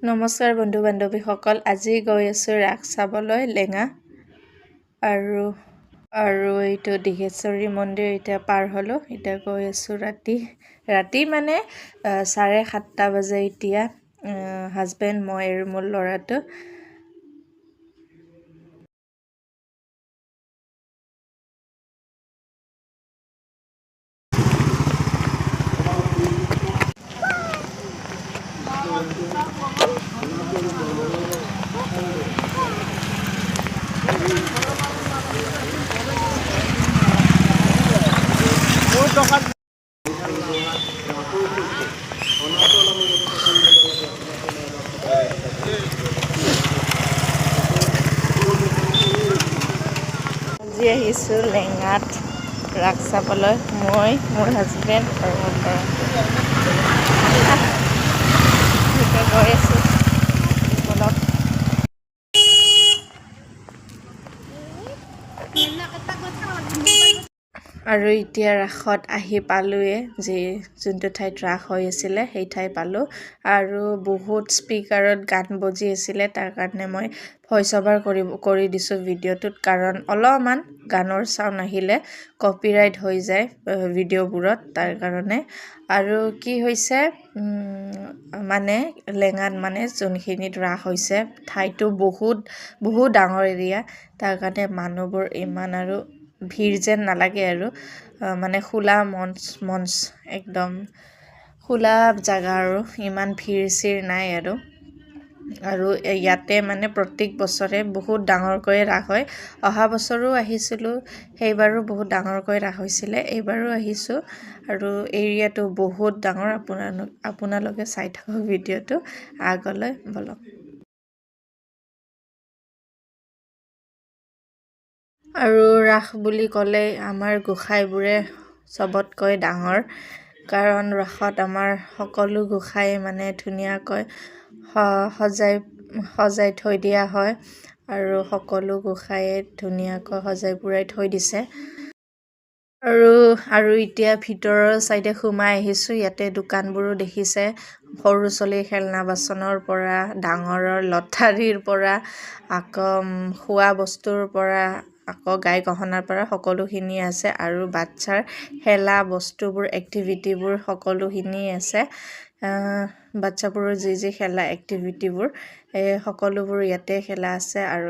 নমস্কাৰ বন্ধু বান্ধৱীসকল, আজি গৈ আছোঁ ৰাস চাবলৈ লেঙা আৰু এইটো দীঘেশ্বৰী মন্দিৰ এতিয়া পাৰ হ'লোঁ। এতিয়া গৈ আছোঁ ৰাতি মানে 7:30 বাজে এতিয়া। হাজবেণ্ড, মই আৰু মোৰ ল'ৰাটো। আজি আহিছোঁ লেঙাত ৰাস চাবলৈ, মই, মোৰ হাজবেণ্ড আৰু মোৰ ল'ৰাটো। এতিয়া গৈ আছোঁ অলপ। আৰু এতিয়া ৰাসত আহি পালোঁৱে, যোনটো ঠাইত ৰাস হৈ আছিলে সেই ঠাই পালোঁ। আৰু বহুত স্পীকাৰত গান বজি আছিলে, তাৰ কাৰণে মই ভইচ অভাৰ কৰি দিছোঁ ভিডিঅ'টোত, কাৰণ অলপমান গানৰ চাউণ্ড আহিলে কপিৰাইট হৈ যায় ভিডিঅ'বোৰত, তাৰ কাৰণে। আৰু কি হৈছে মানে লেঙাত মানে যোনখিনিত ৰাস হৈছে ঠাইটো বহুত ডাঙৰ এৰিয়া, তাৰ কাৰণে মানুহবোৰ ইমান আৰু ভিৰ যেন নালাগে আৰু মানে খোলা মঞ্চ একদম খোলা জাগা আৰু ইমান ভিৰ চিৰ নাই আৰু ইয়াতে মানে প্ৰত্যেক বছৰে বহুত ডাঙৰকৈ ৰাস হয়। অহা বছৰো আহিছিলোঁ, সেইবাৰো বহুত ডাঙৰকৈ ৰাস হৈছিলে, এইবাৰো আহিছোঁ। আৰু এৰিয়াটো বহুত ডাঙৰ, আপোনালোকে চাই থাকক ভিডিঅ'টো আগলৈ বলক। আৰু ৰাস বুলি ক'লে আমাৰ গোসাঁইবোৰে চবতকৈ ডাঙৰ, কাৰণ ৰাসত আমাৰ সকলো গোসাঁই মানে ধুনীয়াকৈ সজাই থৈ দিয়া হয়, আৰু সকলো গোসাঁয়ে ধুনীয়াকৈ সজাই পুৰাই থৈ দিছে। আৰু এতিয়া ভিতৰৰ চাইডে সোমাই আহিছোঁ। ইয়াতে দোকানবোৰো দেখিছে, সৰু ছোৱালীৰ খেলনা বাচনৰ পৰা ডাঙৰৰ লটাৰীৰ পৰা আকৌ খোৱা বস্তুৰ পৰা আকৌ গাই গহনাৰ পৰা সকলোখিনি আছে, আৰু বাচ্ছাৰ খেলা বস্তুবোৰ এক্টিভিটিবোৰ সকলোখিনি আছে। বাচ্ছাবোৰৰ যি খেলা এক্টিভিটিবোৰ সকলোবোৰ ইয়াতে খেলা আছে। আৰু